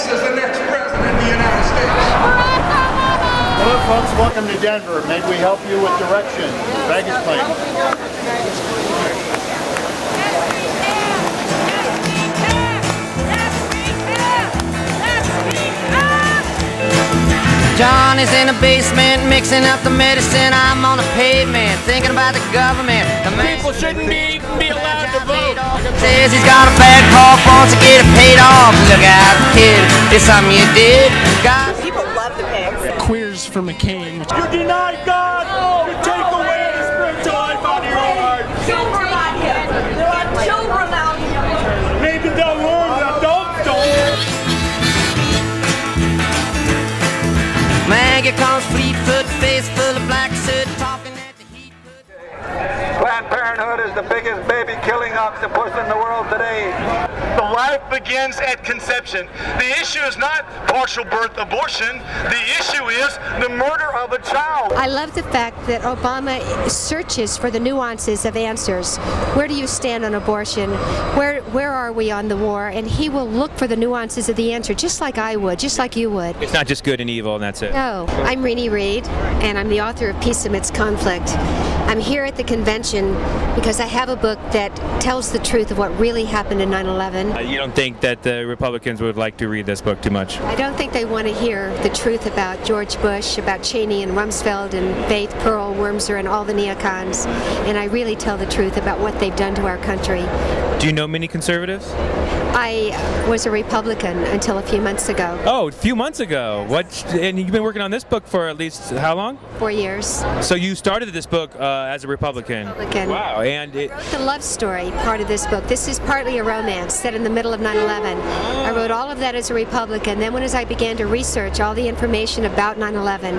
us as the next president of the United States. Hello folks, welcome to Denver. May we help you with directions? Baggage claim. John is in the basement mixing up the medicine. I'm on the pavement thinking about the government. The people shouldn't be allowed to vote. Says he's got a bad cough, wants to get it paid off. Look out, kid, it's something you did. People love the pigs. Queers for McCain. You denied God. You take away the spiritual life out of your heart. Children out here. There are children out here. Maybe they'll learn. Adults don't. Maggie comes fleet-foot, face full of black soot, talking at the heat. Planned Parenthood is the biggest baby-killing octopus in the world today. The life begins at conception. The issue is not partial birth abortion. The issue is the murder of a child. I love the fact that Obama searches for the nuances of answers. Where do you stand on abortion? Where are we on the war? And he will look for the nuances of the answer, just like I would, just like you would. It's not just good and evil and that's it. No. I'm Renee Reed, and I'm the author of Peace Amidst Conflict. I'm here at the convention because I have a book that tells the truth of what really happened in 9/11. You don't think that the Republicans would like to read this book too much? I don't think they want to hear the truth about George Bush, about Cheney and Rumsfeld and Faith, Pearl, Wormser, and all the neocons. And I really tell the truth about what they've done to our country. Do you know many conservatives? I was a Republican until a few months ago. Oh, a few months ago. What? And you've been working on this book for at least how long? 4 years. So you started this book as a Republican. Wow. And I wrote the love story part of this book. This is partly a romance set in the middle of 9/11. I wrote all of that as a Republican. Then as I began to research all the information about 9/11,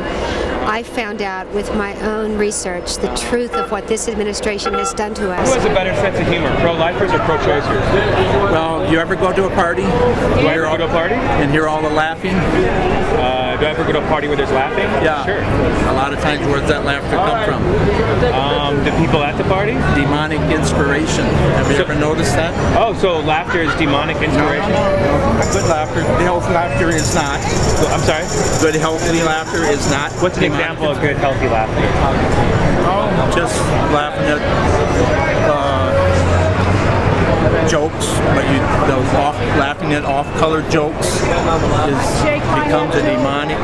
I found out with my own research the truth of what this administration has done to us. Who has a better sense of humor, pro-lifers or pro-choicers? Well, you ever go to a party? Do I ever go to a party? And hear all the laughing? Do I ever go to a party where there's laughing? Yeah. Sure. A lot of times, where does that laughter come from? The people at the party? Demonic inspiration. Have you ever noticed that? Oh, so laughter is demonic inspiration? No. Good laughter. Healthy laughter is not. I'm sorry? Good healthy laughter is not. What's an example of good healthy laughter? Oh, just laughing at jokes, but laughing at off-color jokes becomes a demonic.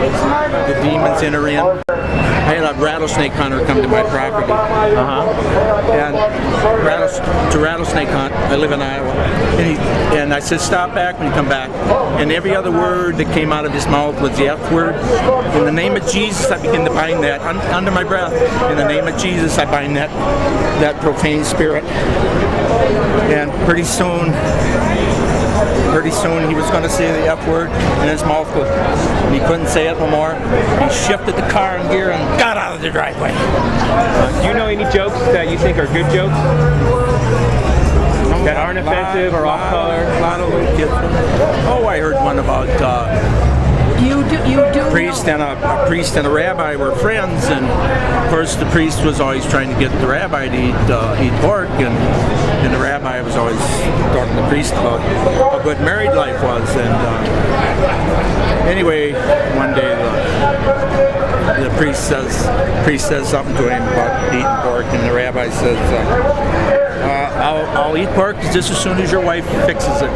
The demons enter in. I had a rattlesnake hunter come to my property. And to rattlesnake hunt, I live in Iowa. And I said, stop back when you come back. And every other word that came out of his mouth was the F word. In the name of Jesus, I began to bind that under my breath. In the name of Jesus, I bind that profane spirit. And pretty soon he was going to say the F word, and his mouth was, and he couldn't say it no more. He shifted the car in gear and got out of the driveway. Do you know any jokes that you think are good jokes? That aren't offensive or off-color? A lot of little kids. Oh, I heard one about a priest and a rabbi were friends, and of course the priest was always trying to get the rabbi to eat pork, and the rabbi was always talking to the priest about how good married life was. And anyway, one day the priest says something to him about eating pork, and the rabbi says, I'll eat pork just as soon as your wife fixes it.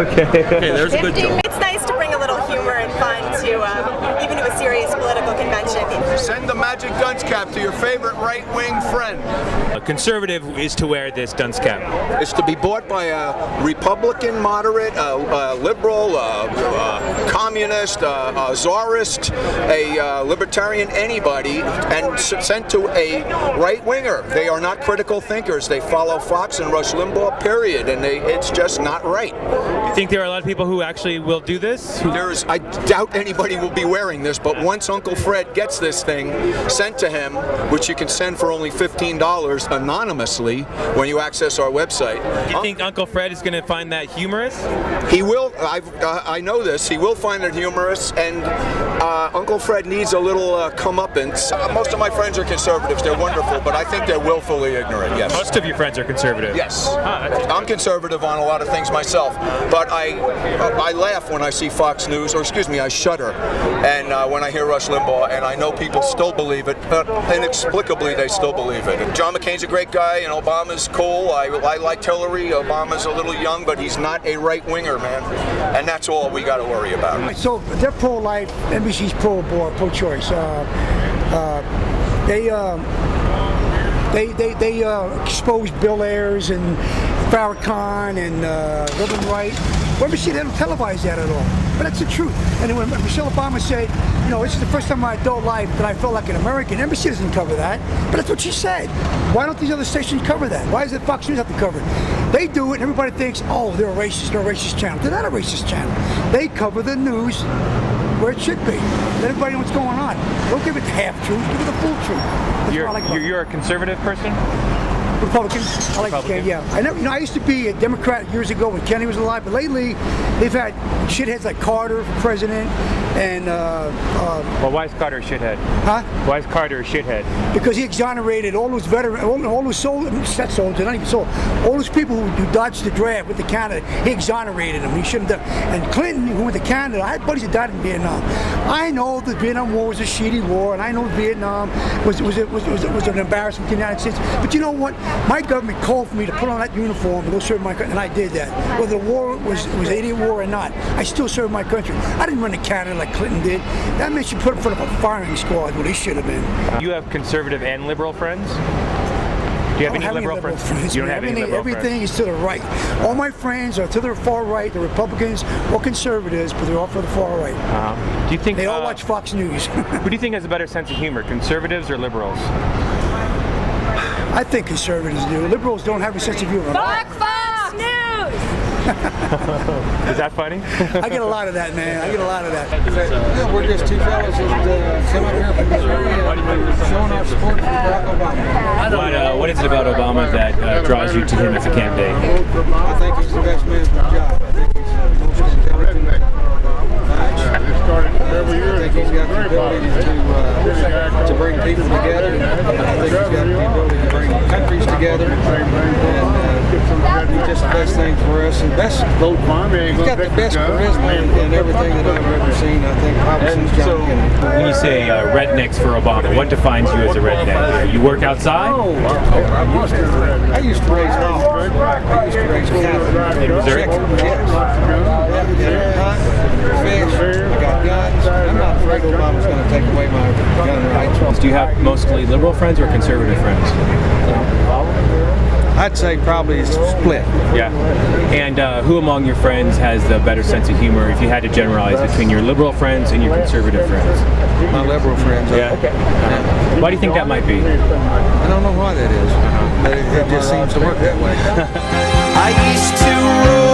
Okay, there's a good joke. It's nice to bring a little humor and fun to even to a serious political convention. Send the magic dunce cap to your favorite right-wing friend. A conservative is to wear this dunce cap. It's to be bought by a Republican, moderate, liberal, communist, czarist, a libertarian, anybody, and sent to a right-winger. They are not critical thinkers. They follow Fox and Rush Limbaugh, period, and it's just not right. You think there are a lot of people who actually will do this? I doubt anybody will be wearing this, but once Uncle Fred gets this thing, sent to him, which you can send for only $15 anonymously when you access our website. Do you think Uncle Fred is going to find that humorous? He will. I know this. He will find it humorous, and Uncle Fred needs a little comeuppance. Most of my friends are conservatives. They're wonderful, but I think they're willfully ignorant. Yes. Most of your friends are conservative. Yes. I'm conservative on a lot of things myself, but I laugh when I see Fox News, or excuse me, I shudder, and when I hear Rush Limbaugh, and I know people still believe it, but inexplicably they still believe it. John McCain's a great guy, and Obama's cool. I liked Hillary. Obama's a little young, but he's not a right-winger, man, and that's all we got to worry about. So they're pro-life, NBC's pro-choice. They exposed Bill Ayers and Farrakhan and Reverend Wright. Well, NBC, they don't televise that at all. But that's the truth. And when Michelle Obama said, you know, this is the first time in my adult life that I felt like an American, NBC doesn't cover that. But that's what she said. Why don't these other stations cover that? Why does it Fox News have to cover it? They do it, and everybody thinks, oh, they're a racist channel. They're not a racist channel. They cover the news where it should be. Let everybody know what's going on. Don't give it the half-truth, give it the full truth. That's You're a conservative person? Republican. I like Republican. Yeah. I used to be a Democrat years ago when Kennedy was alive, but lately they've had shitheads like Carter for president, and well, why is Carter a shithead? Huh? Why is Carter a shithead? Because he exonerated all those veterans, all those soldiers, not even soldiers, all those people who dodged the draft with the Canada. He exonerated them. He shouldn't have. And Clinton, who went to Canada, I had buddies that died in Vietnam. I know the Vietnam War was a shitty war, and I know Vietnam was an embarrassment to the United States. But you know what? My government called for me to put on that uniform and go serve my country, and I did that. Whether the war was an idiot war or not, I still served my country. I didn't run to Canada like Clinton did. That meant you put in front of a firing squad where they should have been. You have conservative and liberal friends? Do you have any liberal friends? You don't have any liberal friends? Everything is to the right. All my friends are to the far right. They're Republicans or conservatives, but they're all for the far right. Do you think they all watch Fox News? Who do you think has a better sense of humor, conservatives or liberals? I think conservatives do. Liberals don't have a sense of humor. Fox News! Is that funny? I get a lot of that, man. I get a lot of that. Yeah, we're just two fellas that come up here from Missouri showing our support for Barack Obama. What is it about Obama that draws you to him as a candidate? I think he's the best man for the job. I think he's the most intelligent. I think he's got the ability to bring people together. I think he's got the ability to bring countries together. And he's just the best thing for us. And he's got the best charisma in everything that I've ever seen. I think probably since John Kennedy. When you say rednecks for Obama, what defines you as a redneck? You work outside? I used to raise hogs. I used to raise cattle. In Missouri? Fish. I got guns. I'm not afraid Obama's going to take away my gun rights. Do you have mostly liberal friends or conservative friends? I'd say probably split. Yeah. And who among your friends has the better sense of humor, if you had to generalize, between your liberal friends and your conservative friends? My liberal friends. Yeah. Why do you think that might be? I don't know why that is, but it just seems to work that way. I used to roll